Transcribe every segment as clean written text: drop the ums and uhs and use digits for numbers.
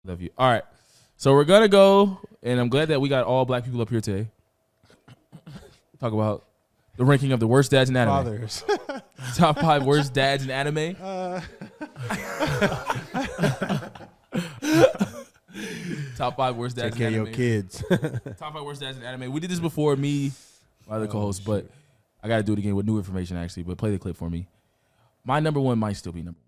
Love you. All right. So we're going to go, and I'm glad that we got all black people up here today. Talk about the ranking of the worst dads in anime. Fathers. Top 5 worst dads in anime. Top 5 worst dads in anime. Take care of your kids. Top 5 worst dads in anime. We did this before, me, my other co-host, but I got to do it again with new information, actually. But play the clip for me. My number one might still be number one.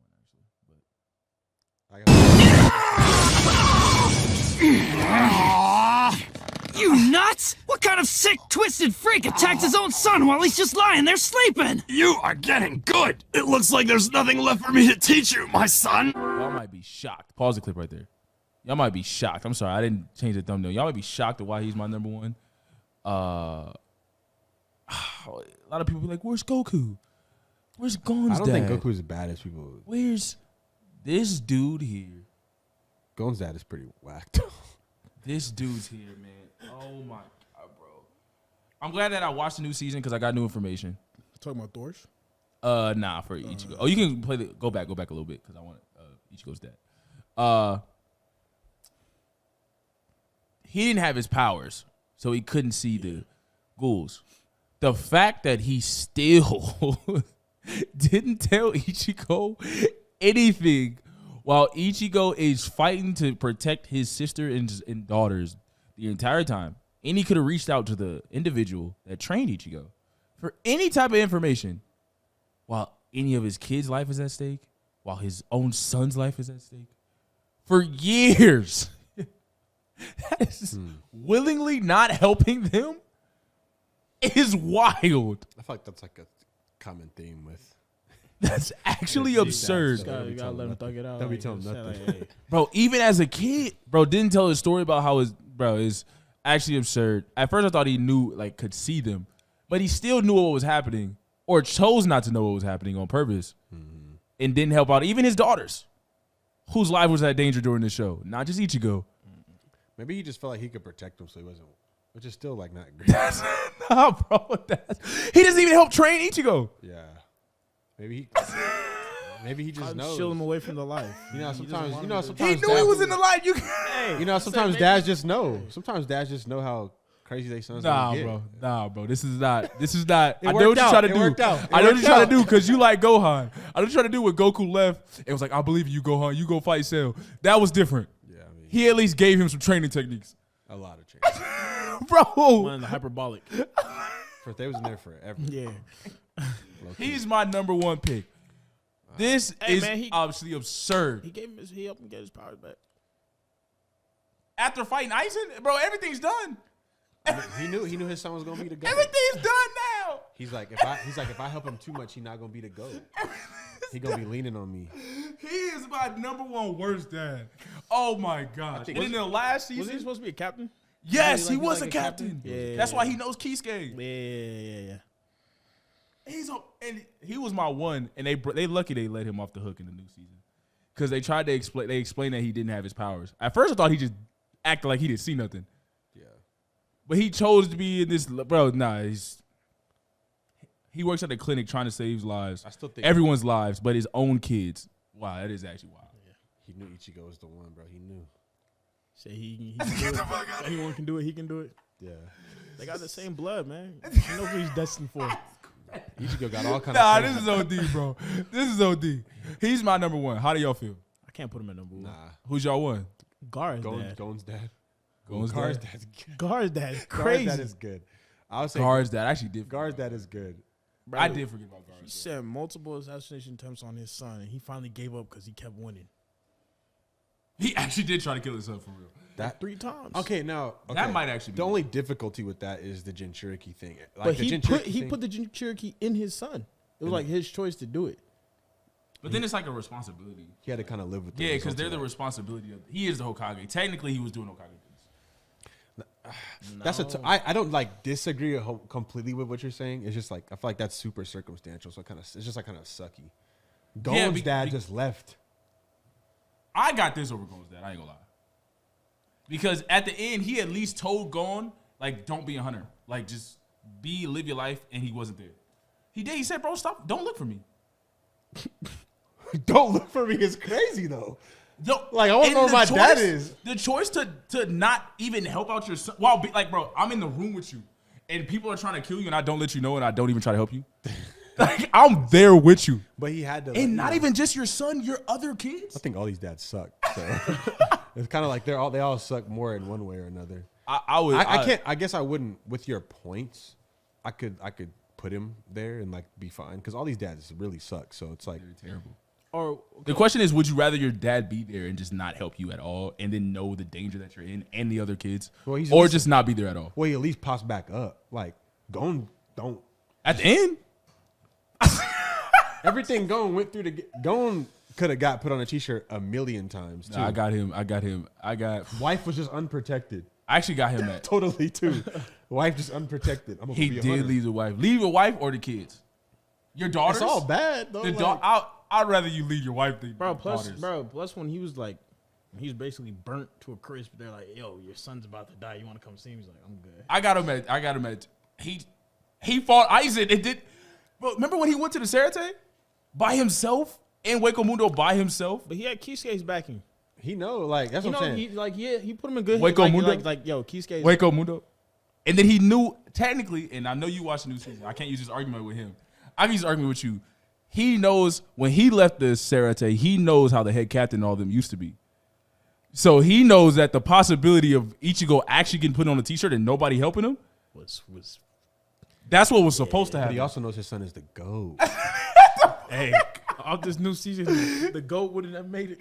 You nuts? What kind of sick, twisted freak attacked his own son while he's just lying there sleeping? You are getting good. It looks like there's nothing left for me to teach you, my son. Y'all might be shocked. Pause the clip right there. Y'all might be shocked. I'm sorry, I didn't change the thumbnail. Y'all might be shocked at why he's my number one. A lot of people be like, where's Goku? Where's Gon's dad? I don't think Goku's as bad as people. Where's this dude here? Gon's dad is pretty whacked. This dude's here, man. Oh my God, bro. I'm glad that I watched the new season because I got new information. Talking about Thor's? Nah, for Ichigo. Oh, you can play the go back a little bit because I want Ichigo's dad. He didn't have his powers, so he couldn't see the ghouls. The fact that he still didn't tell Ichigo anything while Ichigo is fighting to protect his sister and daughters the entire time. And he could have reached out to the individual that trained Ichigo for any type of information while any of his kids' life is at stake, while his own son's life is at stake. For years. That is willingly not helping them is wild. I feel like that's like a common theme with. That's actually absurd. You gotta let him thug it out. Don't be telling nothing. Like, hey. Bro, even as a kid, bro, didn't tell his story about how is actually absurd. At first I thought he knew, like, could see them, but he still knew what was happening or chose not to know what was happening on purpose and didn't help out even his daughters, whose life was at danger during the show, not just Ichigo. Maybe he just felt like he could protect them, so he wasn't, which is still like not great. Nah, bro, he doesn't even help train Ichigo. Yeah. Maybe he just knows. Shield him away from the life. Sometimes He knew he was in the light. Sometimes dads just know. Sometimes dads just know how crazy they sons Nah, get. bro. This is not. I know what worked you're out. trying to It do. worked out. I know what you're trying to do because you like Gohan. I know what you're trying to do when Goku left. It was like, I believe in you, Gohan. You go fight Cell. That was different. Yeah, I mean, He at least gave him some training techniques. a lot of changes. Bro. One of the hyperbolic. They was in there forever. Yeah. He's my number one pick. This is man, obviously absurd. He helped him get his powers back. After fighting Aizen, bro, everything's done. He knew his son was gonna be the goat. Everything's done now. He's like, if I help him too much, he's not gonna be the goat. He gonna be leaning on me. He is my number one worst dad. Oh my God. And in the last season, Was he supposed to be a captain? yes, he Like, was like a captain. Yeah. That's why he knows Kisuke. Yeah. And he was my one, and they lucky they let him off the hook in the new season because they tried to explain. They explained that he didn't have his powers. At first, I thought he just acted like he didn't see nothing. Yeah. But he chose to be in this, bro. Nah, he works at the clinic trying to save lives. I still think Everyone's lives, but his own kids. Wow, that is actually wild. he knew Ichigo was the one, bro. He knew. Say he can do it. Anyone can do it. He can do it. Yeah. They got the same blood, man. You know who he's destined for. Ichigo got all kinds Nah, of. this is OD, bro. This is OD. He's my number one. How do y'all feel? I can't put him at number one. Nah. Who's y'all one? Gar's dad. Gon's dad. Gon's Gar's dad? dad's good. Gar's dad. Gar's Crazy. dad is good. I would say Gar's dad. I actually did. Gar's dad is good. Bro, I did forget about He Gar's dad. sent multiple assassination attempts on his son, and he finally gave up because he kept winning. He actually did try to kill himself for real. That 3 times. Okay, now That might actually be the only difficulty with that is the Jinchuriki thing. Like But the he Jinchuriki put the Cherokee in his son. It was like his choice to do it. But then it's like a responsibility. He had to kind of live with. Yeah, because they're the responsibility of. He is the Hokage. Technically, he was doing Hokage things. That's I don't like disagree completely with what you're saying. It's just like I feel like that's super circumstantial. So it's just like kind of sucky. Gon's dad just left. I got this over Gon's dad. I ain't gonna lie. Because at the end, he at least told Gon, like, don't be a hunter. Like, just live your life, and he wasn't there. He did. He said, bro, stop. Don't look for me. Don't look for me is crazy though. Like, I wanna know where my dad is. The choice to not even help out your son. Well, like, bro, I'm in the room with you, and people are trying to kill you, and I don't let you know, and I don't even try to help you. Like, I'm there with you. But he had to. And not even just your son, your other kids. I think all these dads suck. So it's kind of like they all suck more in one way or another. I guess I wouldn't with your points. I could put him there and like be fine because all these dads really suck. So it's like terrible. Or the question is, would you rather your dad be there and just not help you at all, and then know the danger that you're in and the other kids, or just not be there at all? Well, he at least pops back up. Like, don't at the end. Everything went through the could have got put on a t-shirt a million times. Too. Nah, I got him. Wife was just unprotected. I actually got him at totally too. Wife just unprotected. He did leave the wife. Leave your wife or the kids. Your daughters. It's all bad though. I'd rather you leave your wife than plus daughters. when he was like, he's basically burnt to a crisp. They're like, yo, your son's about to die. You want to come see him? He's like, I'm good. I got him at. He fought Aizen. It did. Bro, remember when he went to the Serete by himself and Waco Mundo by himself? But he had Kisuke's backing. He know, like that's what I'm saying. He put him in good. Waco Mundo, like yo, Kisuke. Waco Mundo, and then he knew technically, and I know you watched the new season. I can't use this argument with him. I can use this argument with you. He knows when he left the Serete, he knows how the head captain and all them used to be. So he knows that the possibility of Ichigo actually getting put on a t-shirt and nobody helping him was that's what was supposed to happen. But he also knows his son is the GOAT. Hey, off this new season, the GOAT wouldn't have made it.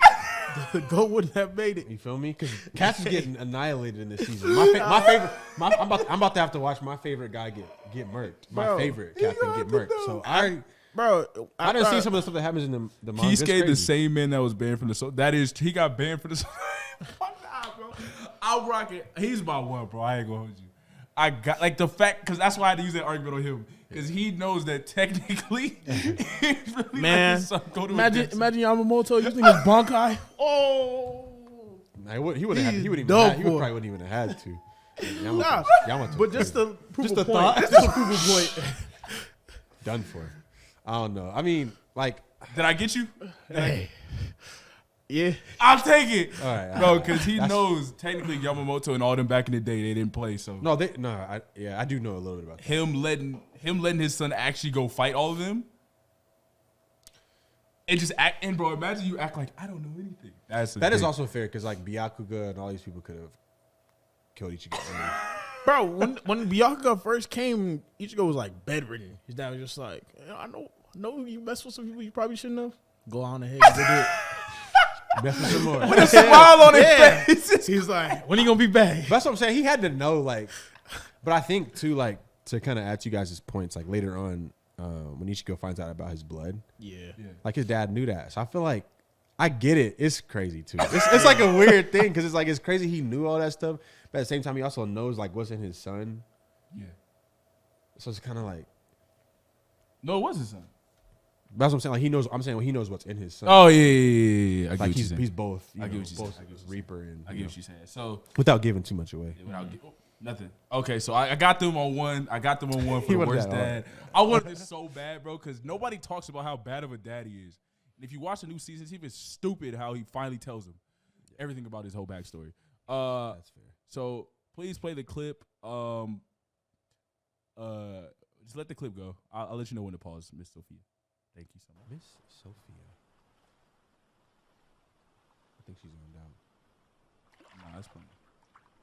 The GOAT wouldn't have made it. You feel me? Because Cass is getting annihilated in this season. My favorite. I'm about to have to watch my favorite guy get murked. My favorite captain get murked. So I didn't see some of the stuff that happens in the manga. Kisuke, the same man that was banned from the soul. That is, he got banned from the soul. Fuck nah, bro. I'll rock it. He's my one, bro. I ain't gonna hold you. I got like the fact because that's why I had to use that argument on him because he knows that technically, really man. Imagine Yamamoto using his Bankai. Oh, nah, he would probably wouldn't even have had to. Yamamoto, but just to prove a point. Just to prove a point. Done for. I don't know. I mean, like, did I get you? Hey. Yeah, I'll take it, all right, bro. Because he knows technically Yamamoto and all them back in the day they didn't play. So I do know a little bit about that. Him letting his son actually go fight all of them, and just act. And bro, imagine you act like I don't know anything. That is also fair because like Byakuga and all these people could have killed Ichigo. Bro, when Byakuga first came, Ichigo was like bedridden. His dad was just like, I know you mess with some people you probably shouldn't have. Go on ahead and go do it. With a smile on his face. He's like, when are you gonna be back? That's what I'm saying. He had to know, like, but I think too, like, to kind of add to you guys' points, like later on, when Ichigo finds out about his blood, like his dad knew that. So I feel like I get it. It's crazy too. It's like a weird thing because it's crazy he knew all that stuff, but at the same time he also knows like what's in his son. Yeah. So it's kind of like, no, it was his son. That's what I'm saying. Like he knows. I'm saying he knows what's in his son. Oh yeah. I get like what he's you're saying. both. I get what you're saying. Both Reaper and I get what you're saying. So without giving too much away. Nothing. Okay, so I got them on one. I got them on one for the worst dad. I wanted this so bad, bro, because nobody talks about how bad of a dad he is. And if you watch the new season, it's even stupid how he finally tells him everything about his whole backstory. That's fair. So please play the clip. Just let the clip go. I'll let you know when to pause, Miss Sophia. Thank you so much. Miss Sophia. I think she's on down. Nah, that's fine.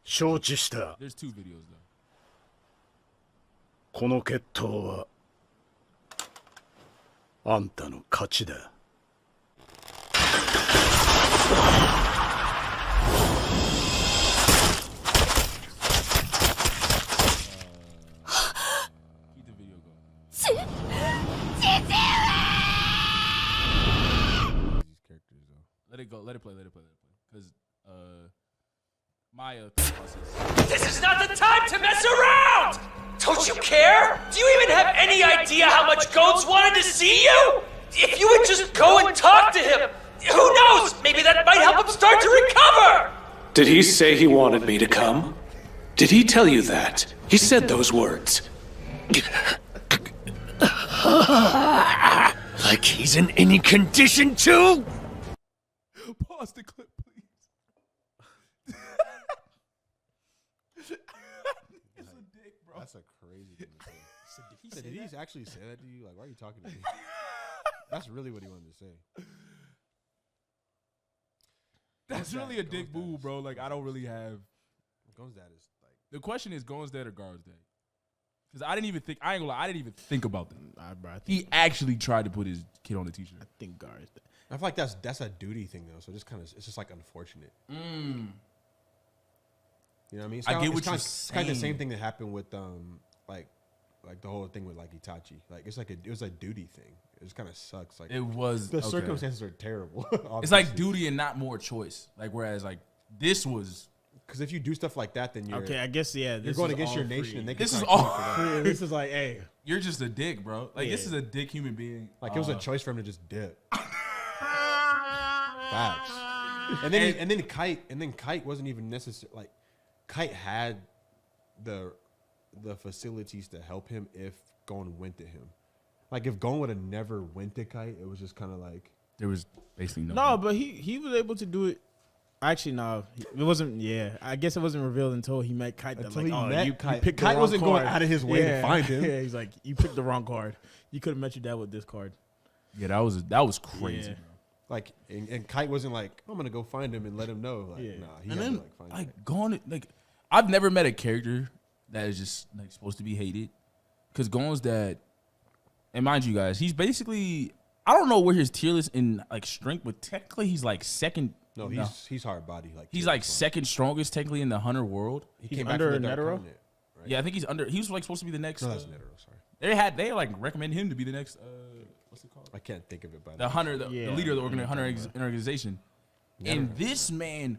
承知した。 There's two videos though. この決闘はあんたの勝ちだ。Keep the video going. These characters though. Let it go. Let it play. Because Maya. This is not the time to mess around! Don't you care? Do you even have any idea how much Goats wanted to see you? If you would just go and talk to him, who knows? Maybe that might help him start to recover! Did he say he wanted me to come? Did he tell you that? He said those words. Like he's in any condition to? Pause the clip. That's a crazy thing to say. Did he actually say that to you? Like, why are you talking to me? That's really what he wanted to say. That's really a dick move, bro. Like, I don't really have. Gon's dad is like. The question is Gon's dad or Gar's dad? Because I didn't even think. I ain't gonna lie. I didn't even think about that. Bro, He actually tried to put his kid on the t-shirt. I think Gar's. I feel like that's a duty thing though. So it's just like unfortunate. You know what I mean? I get what you're It's kind of the saying. same thing that happened with like the whole thing with like Itachi. Like it was a duty thing. It just kind of sucks. Like It was the okay. circumstances are terrible. It's like duty and not more choice. Like whereas like this was. because if you do stuff like that, then you're Okay, I guess you're going against your nation, and they can This is try to kill you all- for that. This is like, hey, You're just a dick, bro. Like this Yeah. is a dick human being. Like it was a choice for him to just dip. Facts. And then Kite wasn't even necessary. Like Kite had the facilities to help him if Gon went to him. Like if Gon would have never went to Kite, it was just kind of like There was basically no, but he was able to do it. Actually, no, it wasn't. Yeah, I guess it wasn't revealed until he met Kite. Until That, like, he oh, met you Kite. picked the Kite wrong wasn't going card. out of his way to find him. Yeah, he's like, you picked the wrong card. You could have met your dad with this card. Yeah, that was crazy. Yeah. Bro. like and Kite wasn't like I'm gonna go find him and let him know. Like Yeah. nah, he And had then to like find Kite. like Gon, like I've never met a character that is just like supposed to be hated. Because Gon's dad, and mind you guys, he's basically I don't know where his tier list in like strength, but technically he's like second. No, he's hard body. Like He's like second strongest technically in the hunter world. He He's came back under from the Dark Netero? Continent, right? Yeah, I think he's under. He was like supposed to be the next. No, that's Netero. Sorry, They like recommend him to be the next. What's it called? I can't think of it by The hunter, the Yeah. leader of the organization. And this man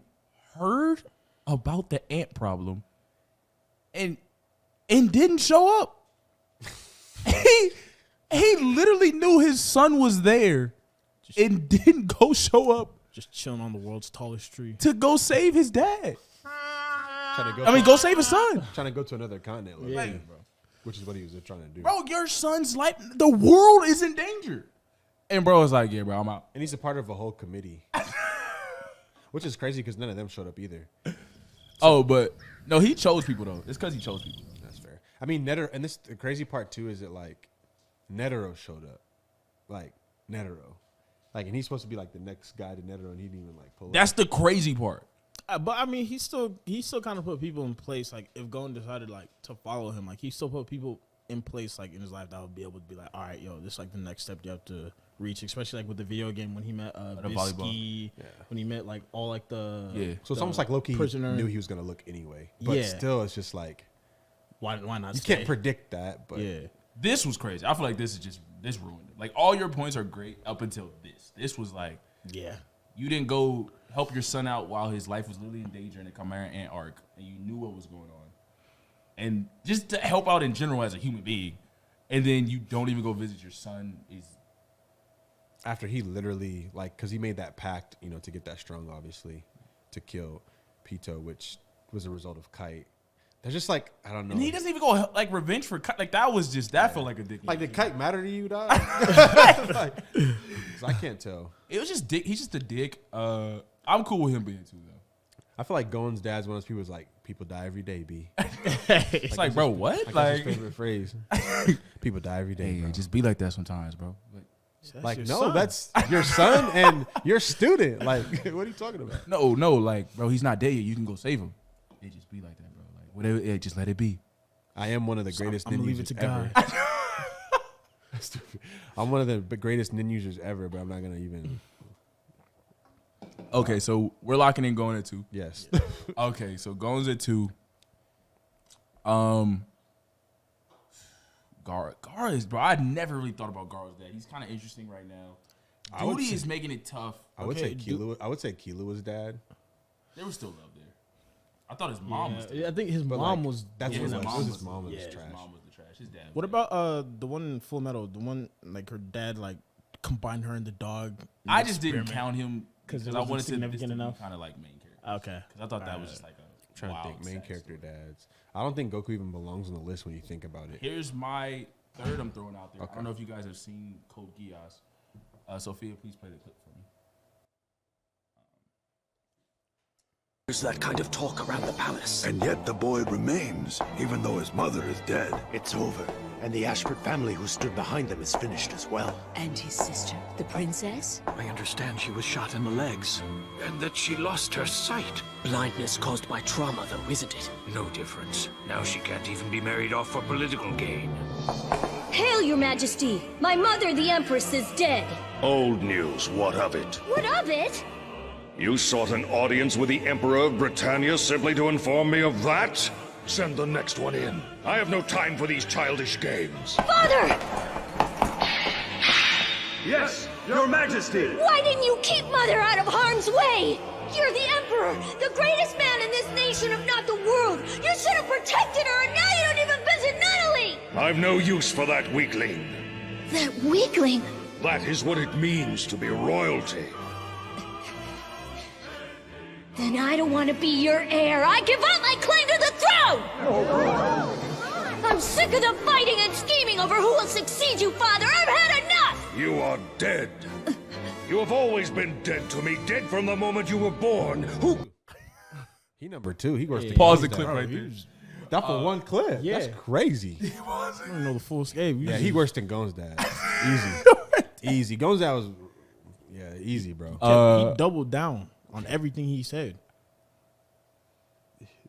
heard about the ant problem and didn't show up. he literally knew his son was there and didn't go show up Just chilling on the world's tallest tree. to go save his dad. Trying to go. I mean, go save his son. trying to go to another continent, Yeah, like, bro. which is what he was trying to do. Bro, your son's life, the world is in danger. And bro was like, yeah, bro, I'm out. And he's a part of a whole committee, which is crazy because none of them showed up either. Oh, but no, he chose people though. It's because he chose people. That's fair. I mean, Netero, and the crazy part too is that like Netero showed up, like Netero, like, and he's supposed to be like the next guy to Netero, and he didn't even like pull That's up. the crazy part. But I mean, he still kind of put people in place. Like if Gon decided like to follow him, like he still put people in place like in his life that would be able to be like, all right, yo, this is like the next step you have to reach. Especially like with the video game when he met the Bisky, volleyball. when he met like all like the Yeah. So it's the almost like Loki prisoner. knew he was gonna look anyway, but Yeah. still, it's just like Why not? you stay? can't predict that. But Yeah. This was crazy. I feel like this ruined it. Like all your points are great up until this. This was like Yeah. you didn't go help your son out while his life was literally in danger in the Chimera Ant arc, and you knew what was going on, and just to help out in general as a human being, and then you don't even go visit your son is after he literally like because he made that pact, you know, to get that strong, obviously, to kill Pito, which was a result of Kite. They're just like I don't know. and he doesn't even go like revenge for like that was just that felt like a dick. Like, did Kite matter to you, dog? Like, 'cause I can't tell. It was just dick. He's just a dick. I'm cool with him being too though. I feel like Gon's dad's one of those people who's like, people die every day, B. It's like, bro, what? Like, that's Like, his favorite phrase. People die every day, hey, bro. just be like that sometimes, bro. Like, your no, son. that's your son and your student. Like, what are you talking about? No, like, bro, he's not dead yet. You can go save him. It just be like that, bro. Like, whatever, just let it be. I am one of the greatest I'm gonna leave it ninjas to ever. God. Stupid. I'm one of the greatest ninjas ever, but I'm not gonna even. Okay, so we're locking in going at 2. Yes. Okay, so Gone's at 2. Gar is, bro. I never really thought about Gar's dad. He's kind of interesting right now. I would Duty say- is making it tough. I would Okay, say Kilo. I would say Kilo was dad. There was still love there. I thought his mom was. Yeah, I think his But, mom like, was. that's Yeah, what his it was. mom It was was- his mom was yeah, his trash. His mom was the trash. His dad. What about the one in Full Metal? The one like her dad like combined her and the dog. in I the just didn't experiment? count him 'Cause it because I wasn't wanted to significant enough? kind of like main character. Okay. Because I thought that was just like a Trying wild to think, main sad character story. dads. I don't think Goku even belongs on the list when you think about it. Here's my third I'm throwing out there. Okay. I don't know if you guys have seen Code Geass. Sophia, please play the clip for me. There's that kind of talk around the palace. And yet the boy remains, even though his mother is dead. It's over. And the Ashford family who stood behind them is finished as well. And his sister, the princess? I understand she was shot in the legs. And that she lost her sight. Blindness caused by trauma, though, isn't it? No difference. Now she can't even be married off for political gain. Hail, your majesty! My mother, the empress, is dead. Old news, what of it? What of it? You sought an audience with the Emperor of Britannia simply to inform me of that? Send the next one in. I have no time for these childish games. Father! Yes, Your Majesty! Why didn't you keep Mother out of harm's way? You're the Emperor, the greatest man in this nation, if not the world. You should have protected her, and now you don't even visit Natalie! I've no use for that weakling. That weakling? That is what it means to be royalty. Then I don't want to be your heir. I give up my claim to the throne! I'm sick of the fighting and scheming over who will succeed you, Father. I've had enough! You are dead. You have always been dead to me, dead from the moment you were born. Who? He number 2. He worse than Pause the Gone's clip dad. right there. That for one clip. yeah. That's crazy. I don't know the full scale. Yeah, he worse than Gone's dad. Easy. Easy. Gone's dad was, easy, bro. He doubled down on everything he said.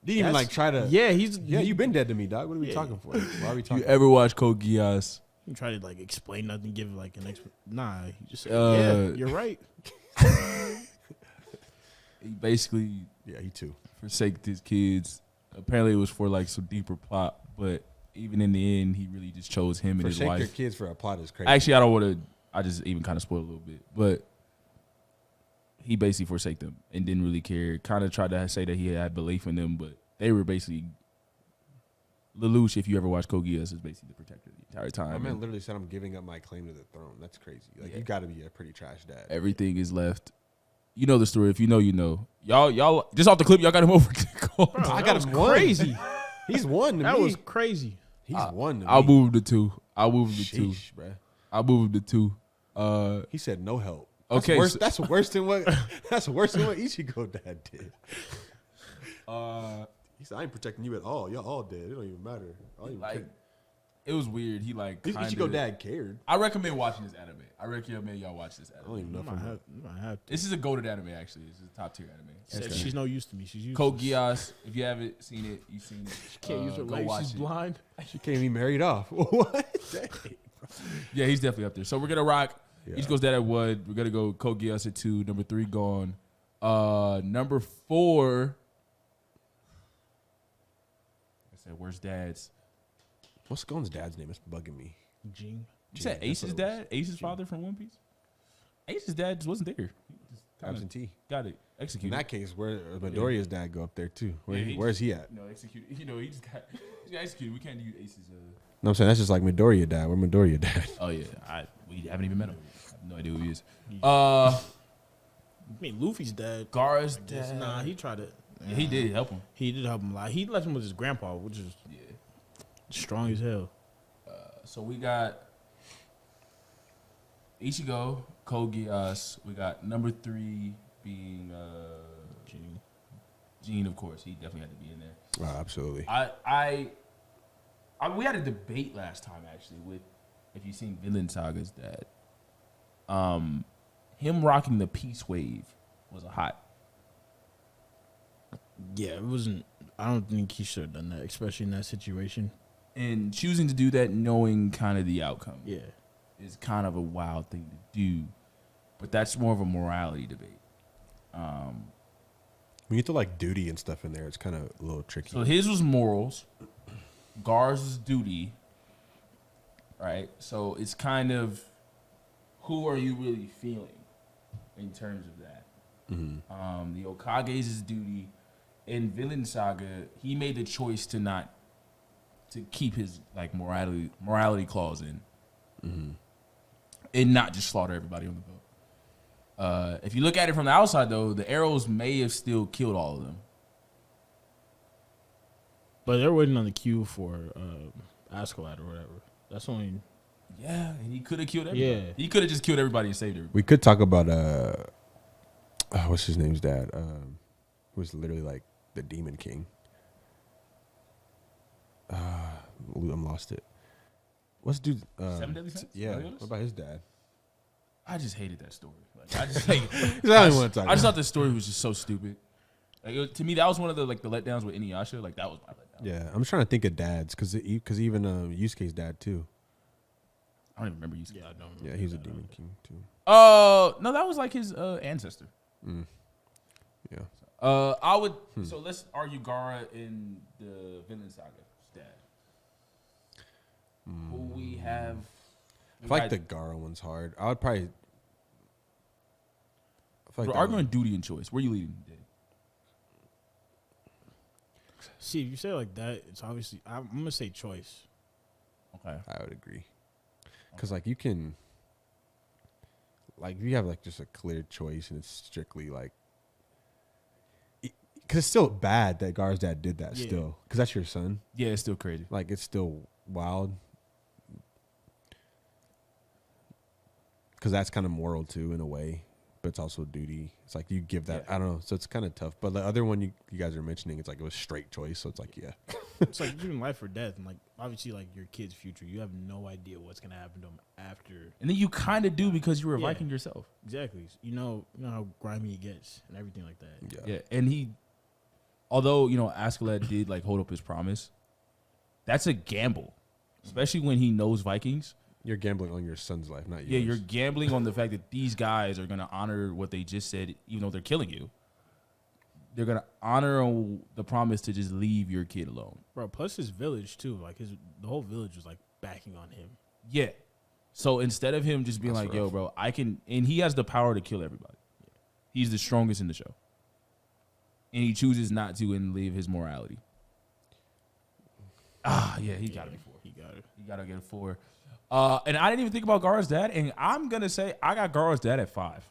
Didn't even like try to. Yeah, you've been dead to me, dog. What are we talking for? Why are we talking? You ever watch Code Geass? He tried to like explain nothing, give like an nah. He just said, "Yeah, you're right." He basically, he too forsaked his kids. Apparently, it was for like some deeper plot, but even in the end, he really just chose him and his Forsake wife. your kids for a plot is crazy. Actually, I don't want to. I just even kind of spoiled a little bit, but he basically forsake them and didn't really care. Kind of tried to say that he had belief in them, but they were basically Lelouch. If you ever watch Code Geass, is basically the protector the entire time. My man literally said, "I'm giving up my claim to the throne." That's crazy. Like you got to be a pretty trash dad. Everything is left. You know the story. If you know, you know. Y'all just off the clip. Y'all got him over. Bro, I got him crazy. He's one to That me. was crazy. He's one to me. I'll move him to 2. I'll move him to 2. Sheesh, bruh. I'll move him to 2. He said no help. Okay, worse, so- that's worse than what. That's worse than what Ichigo dad did. He said, "I ain't protecting you at all. Y'all all dead. It don't even matter." Like, it was weird. He like Ichigo dad cared. I recommend watching this anime. I recommend y'all watch this I don't anime. even know. You might have to. This is a goated anime. Actually, this is a top tier anime. Said she's no use to me. She's useless. Code Geass. If you haven't seen it, you've seen it. She can't use her go legs. watch She's it. blind. She can't even married off. What? Dang. Yeah, he's definitely up there. So we're gonna rock. Ichigo's dad at 1. We're gonna go Code Geass at 2. Number 3 gone. Number 4. I said, "Where's dad's?" What's Gone's dad's name? It's bugging me. Gene. You said Ace's dad? Ace's father from One Piece? Ace's dad just wasn't there. He just kinda Absentee. got it In executed. that case, where Midoriya's dad go up there too? Yeah, Where's he at? You know, executed. You know, he just got executed. We can't use Ace's. No, I'm saying that's just like Midoriya dad. Where Midoriya dad? Oh yeah, we haven't even met him. I have no idea who he is. I mean, Luffy's dad. Gar's dad. Nah, he tried to. Yeah, he did help him. He did help him a lot. He left him with his grandpa, which is strong as hell. So we got Ichigo, Code Geass. We got number 3 being Gene, of course. He definitely had to be in there. Oh, absolutely. We had a debate last time actually with if you've seen Villain Saga's dad. Him rocking the Peace Wave was a hot. Yeah, it wasn't. I don't think he should have done that, especially in that situation. And choosing to do that knowing kind of the outcome. Yeah. Is kind of a wild thing to do. But that's more of a morality debate. When you throw like duty and stuff in there, it's kind of a little tricky. So his was morals. Gar's was duty. Right? So it's kind of who are you really feeling in terms of that? Mm-hmm. The Okage's is duty. In Villain Saga, he made the choice to keep his like morality clause in. Mm-hmm. And not just slaughter everybody on the boat. If you look at it from the outside, though, the arrows may have still killed all of them. But they're waiting on the queue for Askeladd or whatever. That's only. Yeah, and he could have killed everybody. Yeah. He could have just killed everybody and saved everybody. We could talk about what's his name's dad? was literally like the Demon King. I'm lost it. What's dude? 7 Deadly Sins? Yeah. What about his dad? I just hated that story. Like, I just like. I just thought the story was just so stupid. Like, to me, that was one of the letdowns with Inuyasha. Like that was my letdown. Yeah, I'm trying to think of dads because even Yusuke's dad too. I don't even remember Yusuke. Yeah, he's a Demon King too. No, that was like his ancestor. Yeah. I would. So let's argue Gaara in the Vinland Saga's dad. Who we have? I feel like the Gaara one's hard. I would probably. We're arguing duty and choice. Where are you leading? See, if you say it like that, it's obviously I'm gonna say choice. Okay, I would agree. Because like you can, like if you have like just a clear choice and it's strictly like, because it's still bad that Gaara's dad did that still. Because that's your son. Yeah, it's still crazy. Like it's still wild. Because that's kind of moral too in a way, but it's also duty. It's like you give that. I don't know. So it's kind of tough. But the other one you guys are mentioning, it's like it was straight choice. So it's like It's like even life or death, and like obviously like your kid's future, you have no idea what's gonna happen to them after. And then you kind of do because you were a Viking yourself. Exactly. You know how grimy it gets and everything like that. Yeah. And he, although Askeladd did like hold up his promise, that's a gamble, especially when he knows Vikings. You're gambling on your son's life, not yours. Yeah, you're gambling on the fact that these guys are going to honor what they just said, even though they're killing you. They're going to honor the promise to just leave your kid alone. Bro, plus his village, too. Like, the whole village was, like, backing on him. Yeah. So instead of him just being like, yo, bro, I can... And he has the power to kill everybody. He's the strongest in the show. And he chooses not to and live his morality. Yeah, he got to be 4. He got to get a 4. And I didn't even think about Gaara's dad, and I'm gonna say I got Gaara's dad at 5.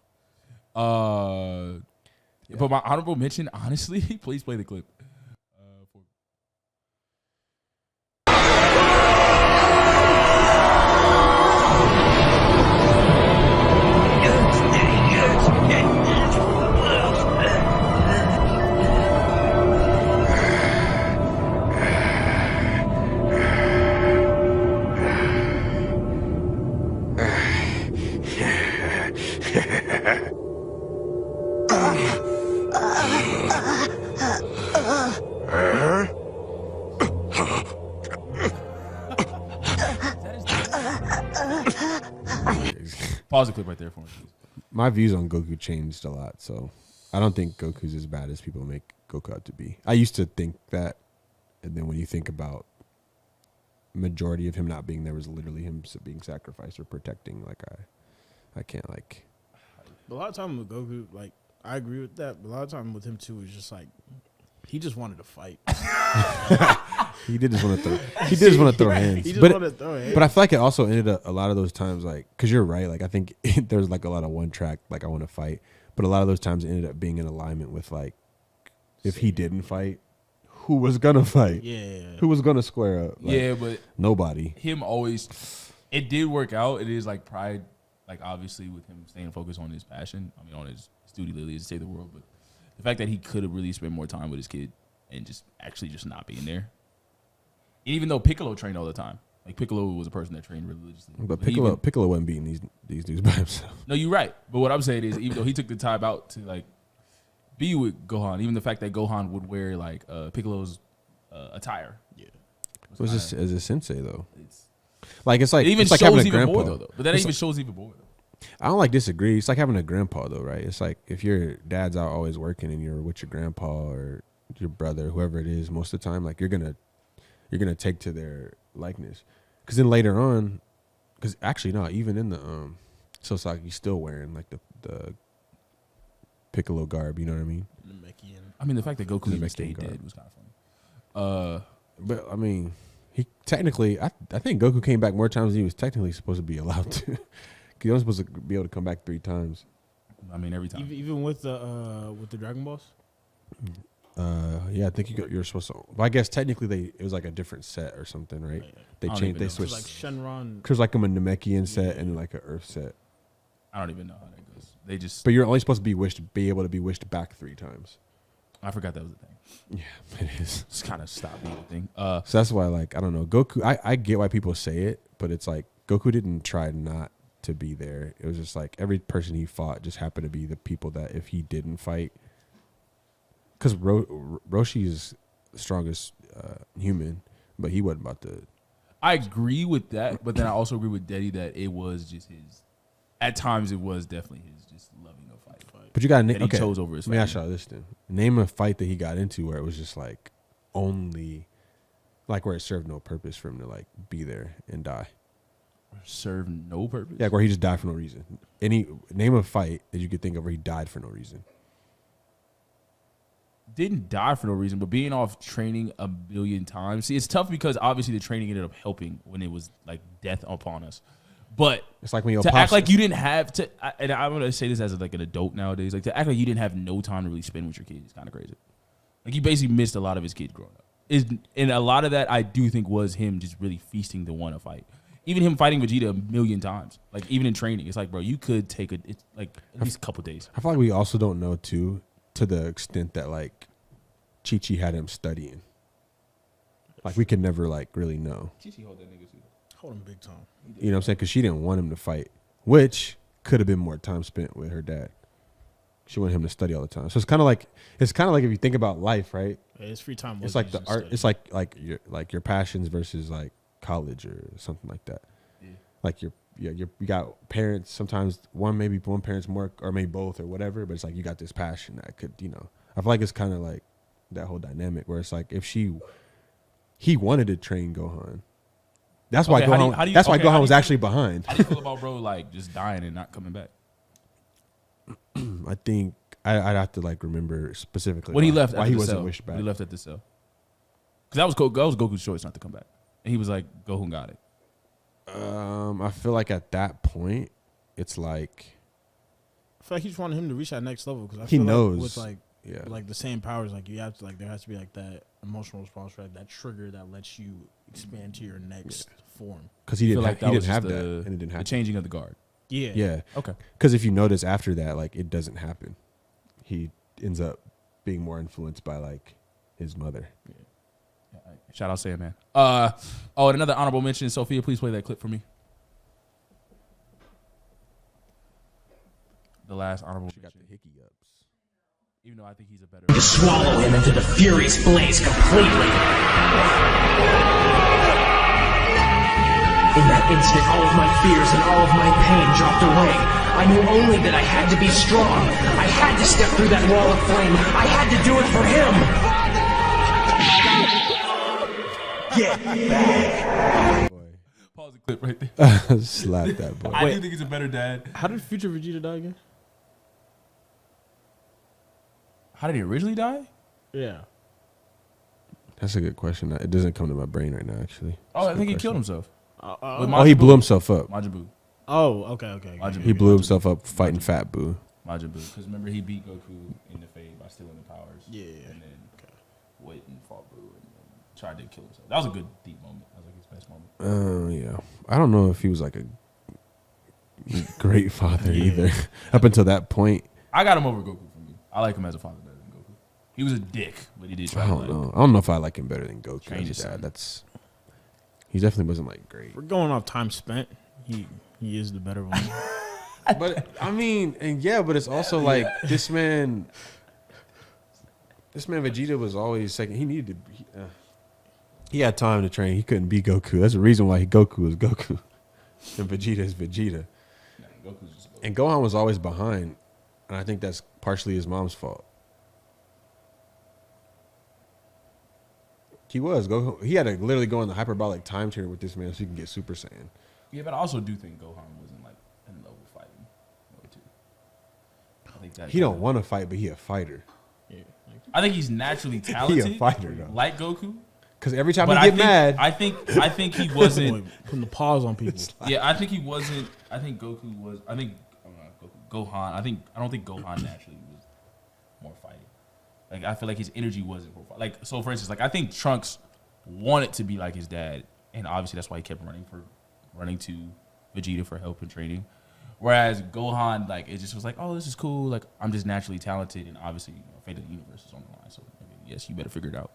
But my honorable mention, honestly, please play the clip. Pause the clip right there for me, please. My views on Goku changed a lot, so I don't think Goku's as bad as people make Goku out to be. I used to think that, and then when you think about majority of him not being there was literally him being sacrificed or protecting, like I can't like. But a lot of time with Goku, like I agree with that, but a lot of time with him too is just like he just wanted to fight. He did just want to throw. He did just want to throw hands. He just wanted to throw hands. But I feel like it also ended up a lot of those times, like, because you're right. Like, I think there's like a lot of one track, like, I want to fight. But a lot of those times it ended up being in alignment with, like, if he didn't fight, who was going to fight? Yeah. Who was going to square up? Like, yeah, but nobody. Him always, it did work out. It is like pride, like, obviously, with him staying focused on his passion. I mean, on his duty literally is to save the world. But the fact that he could have really spent more time with his kid and just actually just not being there. Even though Piccolo trained all the time. Like, Piccolo was a person that trained religiously. But Piccolo wasn't beating these dudes by himself. No, you're right. But what I'm saying is, even though he took the time out to, like, be with Gohan, even the fact that Gohan would wear, like, Piccolo's attire. Yeah. It was just as a sensei, though. It's like it even it's like shows having a even grandpa. more, though. But that even shows even more, though. I don't like disagree. It's like having a grandpa, though, right? It's like if your dad's out always working and you're with your grandpa or your brother, whoever it is, most of the time, like, you're gonna take to their likeness. Because then later on, because actually no, even in the Sosaki's still wearing like the Piccolo garb. You know what I mean? I mean, the fact that Goku even stayed dead was kind of funny. But I mean, he technically, I think Goku came back more times than he was technically supposed to be allowed to. Because he was supposed to be able to come back 3 times. I mean, every time. Even with the Dragon Balls. Yeah, I think you're supposed to. Well, I guess technically it was like a different set or something, right? They changed. They switched. Like Shenron. There's like a Namekian set and like an Earth set. I don't even know how that goes. They just. But you're only supposed to be able to be wished back 3 times. I forgot that was a thing. Yeah, it is. It's kind of stopped being a thing. So that's why, like, I don't know. Goku, I get why people say it, but it's like Goku didn't try not to be there. It was just like every person he fought just happened to be the people that if he didn't fight, because Roshi is the strongest human, but he wasn't about to. I agree with that, but then I also agree with Deddy that it was just his. At times, it was definitely his just loving a fight. But you got to he chose over his. Let me ask y'all this then: name a fight that he got into where it was just like only, like where it served no purpose for him to like be there and die. Serve no purpose. Yeah, where he just died for no reason. Name a fight that you could think of where he died for no reason. Didn't die for no reason, but being off training a billion times. See, it's tough because obviously the training ended up helping when it was like death upon us. But it's like when you act like you didn't have to, and I'm gonna say this as like an adult nowadays, like to act like you didn't have no time to really spend with your kids is kind of crazy. Like you basically missed a lot of his kids growing up. And a lot of that I do think was him just really feasting to want to fight. Even him fighting Vegeta a million times, like even in training, it's like, bro, you could take it's like at least a couple days. I feel like we also don't know too, to the extent that like Chi-Chi had him studying. Like we could never like really know. Chi-Chi hold that nigga too. Hold him big time. You know what I'm saying? Because she didn't want him to fight, which could have been more time spent with her dad. She wanted him to study all the time. So it's kind of like if you think about life, right? Yeah, it's free time. It's like the art. Study. It's like your passions versus like college or something like that. Yeah. Like you got parents. Sometimes one parent's more or maybe both or whatever. But it's like you got this passion that could, I feel like it's kind of like that whole dynamic where it's like if he wanted to train Gohan. That's why Gohan. That's why Gohan was actually behind. How do you feel about bro like just dying and not coming back? I think I'd have to like remember specifically when he left. Why he wasn't wished back. He left at the cell. Because that was Goku's choice not to come back, and he was like, "Gohan got it." I feel like at that point, it's like I feel like he just wanted him to reach that next level because he knows with like the same powers, like you have to like there has to be like that emotional response, right? That trigger that lets you expand to your next form. Because he didn't have that, and it didn't happen. The changing of the guard. Yeah. Yeah. Okay. Because if you notice after that, like it doesn't happen. He ends up being more influenced by like his mother. Yeah. Shout out Sam, man. And another honorable mention. Sophia, please play that clip for me. The last honorable. She got the hickey ups. Even though I think he's a better. To swallow him into the Fury's blaze completely. In that instant, all of my fears and all of my pain dropped away. I knew only that I had to be strong. I had to step through that wall of flame. I had to do it for him. Get back. Pause the clip right there. Slap that boy. I do think he's a better dad. How did future Vegeta die again? How did he originally die? Yeah. That's a good question. It doesn't come to my brain right now, actually. I think he killed himself. He blew himself up. Majin Buu. Oh, okay. He blew himself up fighting Fat Buu. Majin Buu. Because remember, he beat Goku in the Fade by stealing the powers. Yeah. And then went and fought Buu and then tried to kill himself. That was a good, deep moment. That was like his best moment. Yeah. I don't know if he was like a great father either. Up until that point. I got him over Goku for me. I like him as a father better than Goku. He was a dick, but he did try I don't know if I like him better than Goku. Train his son. He definitely wasn't like great. We're going off time spent. He is the better one. But I mean, but it's also like this man Vegeta was always second. He needed to. He had time to train. He couldn't be Goku. That's the reason why Goku is Goku, and Vegeta is Vegeta. And Gohan was always behind, and I think that's partially his mom's fault. He was. He had to literally go in the hyperbolic time turn with this man so he can get Super Saiyan. Yeah, but I also do think Gohan wasn't like in love with fighting. I think that he don't want to fight, but he a fighter. Yeah, I think he's naturally talented. He a fighter though, like Goku. Because every time he get mad, I think he wasn't putting the pause on people. Yeah, I think he wasn't. I think Goku was. I think Gohan. I don't think Gohan naturally was more fighting. Like I feel like his energy wasn't more fighting. Like so, for instance, like I think Trunks wanted to be like his dad, and obviously that's why he kept running to Vegeta for help and training. Whereas Gohan, like, it just was like, oh, this is cool. Like, I'm just naturally talented, and obviously, fate of the universe is on the line. So, yes, you better figure it out.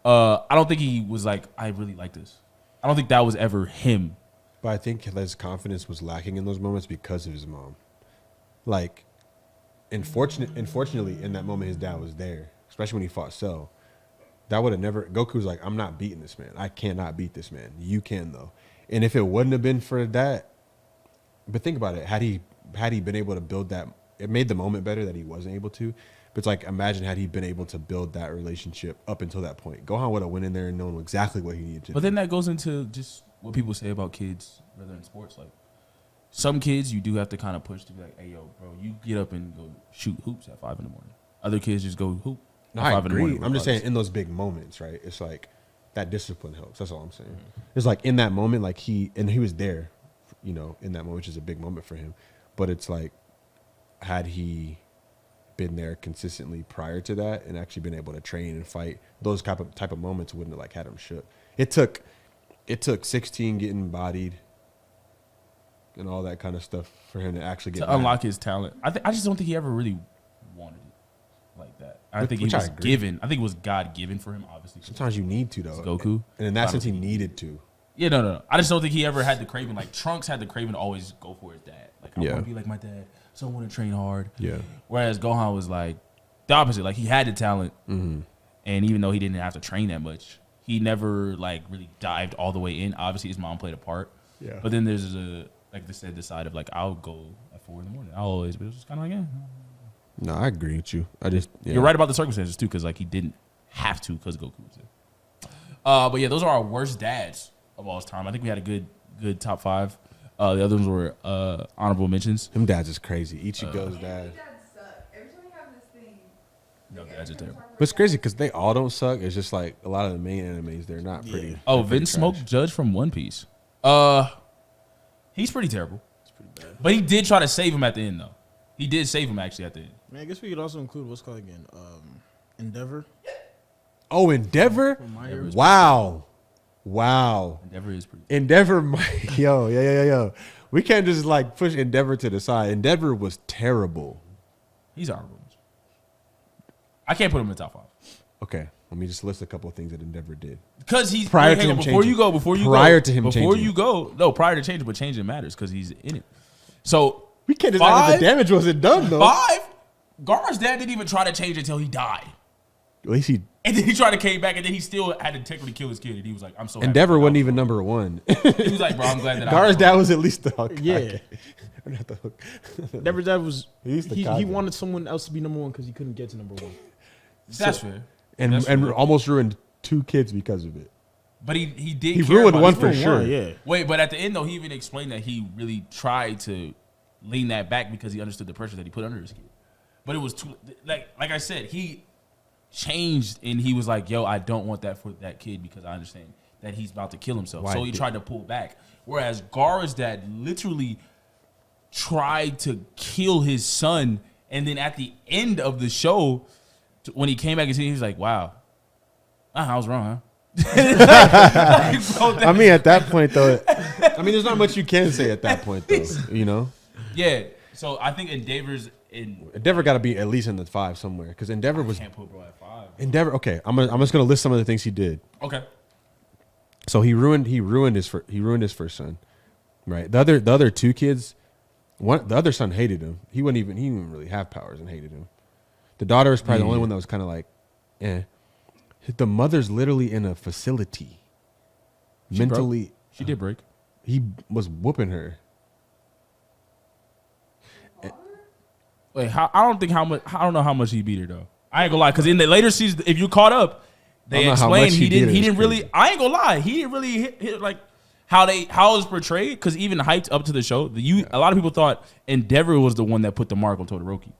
I don't think he was like, I really like this. I don't think that was ever him. But I think his confidence was lacking in those moments because of his mom. Like, unfortunately, in that moment, his dad was there, especially when he fought Cell. That would have never. Goku was like, I'm not beating this man. I cannot beat this man. You can, though. And if it wouldn't have been for that, but think about it. Had he been able to build that, it made the moment better that he wasn't able to. But it's like, imagine had he been able to build that relationship up until that point. Gohan would have went in there and known exactly what he needed to do. But then that goes into just what people say about kids, rather in sports. Like, some kids you do have to kind of push to be like, hey, yo, bro, you get up and go shoot hoops at 5 a.m. Other kids just go hoop at 5 a.m. I'm just saying, in those big moments, right? It's like that discipline helps. That's all I'm saying. It's like in that moment, like he was there, in that moment, which is a big moment for him. But it's like, had he been there consistently prior to that and actually been able to train and fight, those type of moments wouldn't have like had him shook. It took 16 getting bodied and all that kind of stuff for him to actually get to unlock his talent. I just don't think he ever really wanted it like that. I think he was given. I think it was God given for him. Obviously, sometimes you need to, though. It's Goku, and in that sense, he needed to. Yeah, no. I just don't think he ever had the craving. Like Trunks had the craving to always go for his dad. Like, I want to be like my dad, so I want to train hard. Yeah. Whereas Gohan was like the opposite. Like, he had the talent, and even though he didn't have to train that much, he never like really dived all the way in. Obviously, his mom played a part. Yeah. But then there's like they said, the side of like, I'll go at 4 a.m. I'll always, but it was just kind of like, No, I agree with you. You're right about the circumstances too, because like he didn't have to because Goku was there. But yeah, those are our worst dads of all time. I think we had a good top 5. The other ones were honorable mentions. Them dads is crazy. Ichigo's dad. No, dads are terrible. But it's crazy because they all don't suck. It's just like a lot of the main animes, they're not pretty. Oh, Vince Smoke Judge from One Piece. He's pretty terrible. It's pretty bad. But he did try to save him at the end, though. He did save him actually at the end. Man, I guess we could also include what's called again, Endeavor. Oh, Endeavor! Wow. Endeavor is pretty. Endeavor, yo. We can't just like push Endeavor to the side. Endeavor was terrible. He's honorable. I can't put him in the top 5. Okay, let me just list a couple of things that Endeavor did. Because he's prior to him before changing. you go, prior to him changing. Before you go, no, prior to changing, but changing matters because he's in it. So we can't just act like the damage wasn't done though. 5. Gar's dad didn't even try to change until he died. At least he. And then he tried to came back, and then he still had to technically kill his kid. And he was like, "I'm so." Endeavor wasn't even number 1. He was like, "Bro, I'm glad that." Gar's dad was at least the hook. Yeah. Not the hook. Endeavor's dad was. He wanted someone else to be number 1 because he couldn't get to number 1. That's fair. And almost ruined 2 kids because of it. But he did. He ruined one for sure. Yeah. Wait, but at the end though, he even explained that he really tried to lean that back because he understood the pressure that he put under his kid. But it was too like I said, he changed and he was like, "Yo, I don't want that for that kid because I understand that he's about to kill himself." So he tried to pull back. Whereas Gaara's dad literally tried to kill his son, and then at the end of the show, when he came back and he was like, "Wow, I was wrong, huh?" I mean, at that point, though, there's not much you can say at that point, though. Yeah. So I think Endeavor got to be at least in the 5 somewhere because Endeavor was. Can't put bro at 5. Endeavor. Okay, I'm just gonna list some of the things he did. Okay. So he ruined his first son, right? The other 2 kids, the other son hated him. He didn't even really have powers and hated him. The daughter was probably the only one that was kind of like, eh. The mother's literally in a facility. Mentally. She did break. He was whooping her. Wait, I don't know how much he beat her though. I ain't gonna lie, because in the later season, if you caught up, they explained he didn't really. I ain't gonna lie, he didn't really hit like how it was portrayed. Because even hyped up to the show, a lot of people thought Endeavor was the one that put the mark on Todoroki.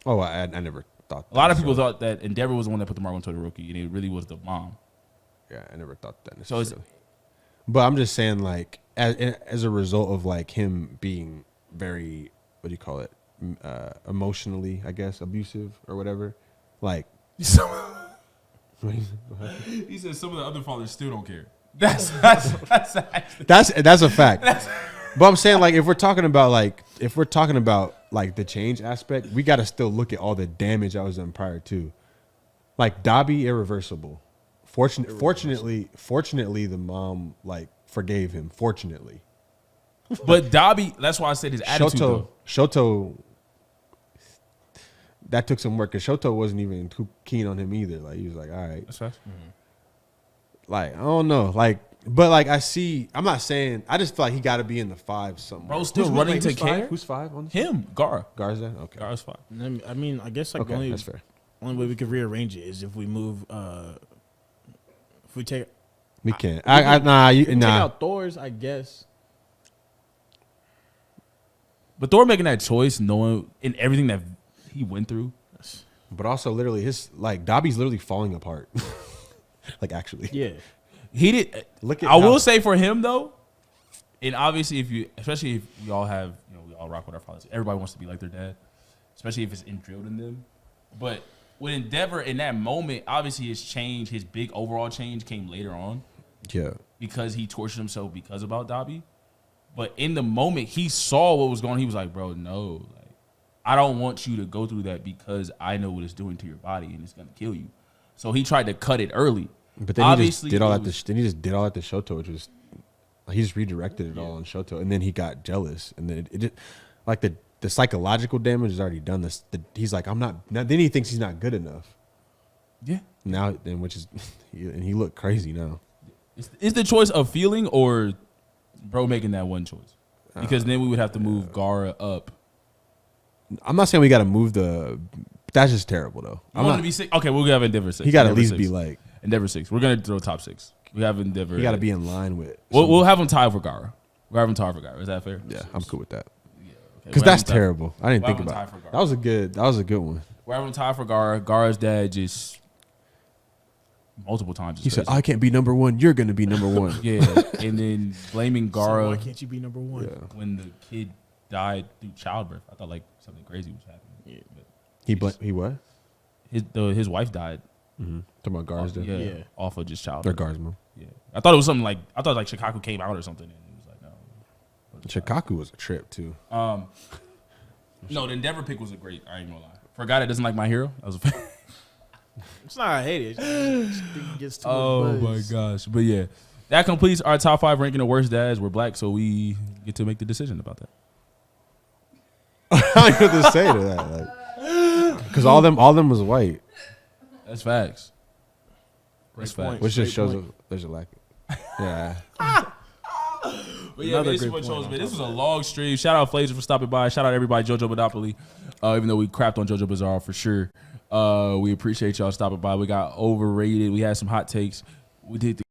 Oh, I never thought that. A lot of people thought that Endeavor was the one that put the mark on Todoroki, and it really was the mom. Yeah, I never thought that necessarily. So but I'm just saying, like, as a result of like him being very, what do you call it, emotionally, I guess, abusive or whatever, like. He said some of the other fathers still don't care. That's a fact. But I'm saying, like, if we're talking about like if we're talking about like the change aspect, we got to still look at all the damage that was done prior to. Like Dobby, irreversible. Fortunately, the mom like forgave him. Fortunately, but Dobby, that's why I said his attitude. Shoto, that took some work because Shoto wasn't even too keen on him either. Like he was like, all right, that's fast. Like I don't know, like. But like I'm not saying. I just feel like he got to be in the 5 somewhere. Bro, still running to care. Who's 5 on this? Him, Gar. Gar's there. Okay, Gar's 5. I mean, I guess like okay, that's fair. Only way we could rearrange it is if we move. If we take. We can't. Take out Thor's, I guess. But Thor making that choice, knowing in everything that he went through. But also, literally, his like Dobby's literally falling apart. Actually, yeah. He did. Look at. I will say for him though, and obviously especially if we all have, we all rock with our fathers. Everybody wants to be like their dad, especially if it's drilled in them. But with Endeavor in that moment, obviously his big overall change came later on. Yeah. Because he tortured himself because about Dobby. But in the moment, he saw what was going on. He was like, bro, no. Like, I don't want you to go through that because I know what it's doing to your body and it's going to kill you. So he tried to cut it early. But then obviously, he just did all that. Then he just did all that to Shoto, which was he just redirected it all on Shoto, and then he got jealous, and then it just like the psychological damage is already done. He's like, I'm not. Now, then he thinks he's not good enough. Yeah. Now, then which is, and he looked crazy now. Is the choice of feeling or bro making that one choice? Because then we would have to move Gara up. I'm not saying we got to move That's just terrible though. I'm want to be 6. Okay, we'll have Endeavor 6. He got to at least be like. Endeavor 6. We're gonna throw top 6. We have Endeavor. You got to be in line with. We'll have him tied for Gara. We're having tied for Gara. Is that fair? Yeah, I'm cool with that. Yeah, because that's terrible. I didn't think about it. That was a good one. We're having tied for Gara. Gara's dad just multiple times. He said, "I can't be number 1. You're gonna be number 1." Yeah, and then blaming Gara. So why can't you be number 1? Yeah. When the kid died through childbirth, I thought like something crazy was happening. Yeah, he what? His wife died. Mm-hmm. Talking about Gar's death? Yeah, off of just childbirth. Or Gar's mom. Yeah, I thought it was something like Shikaku came out or something, and he was like, no. Shikaku was a trip too. No, the Endeavor pick was a great. I ain't gonna lie. For a guy that doesn't like My Hero, I was a fan. It's not I hate it. It gets too much buzz. My gosh! But yeah, that completes our top 5 ranking of worst dads. We're black, so we get to make the decision about that. I don't know what to say to that, because all them was white. That's facts. That's facts. Which just shows there's a lack. Yeah. But yeah, this is what shows, man. This was a long stream. Shout out Flazer for stopping by. Shout out everybody, JoJo Monopoly. Even though we crapped on JoJo Bizarre for sure. We appreciate y'all stopping by. We got overrated. We had some hot takes. We did the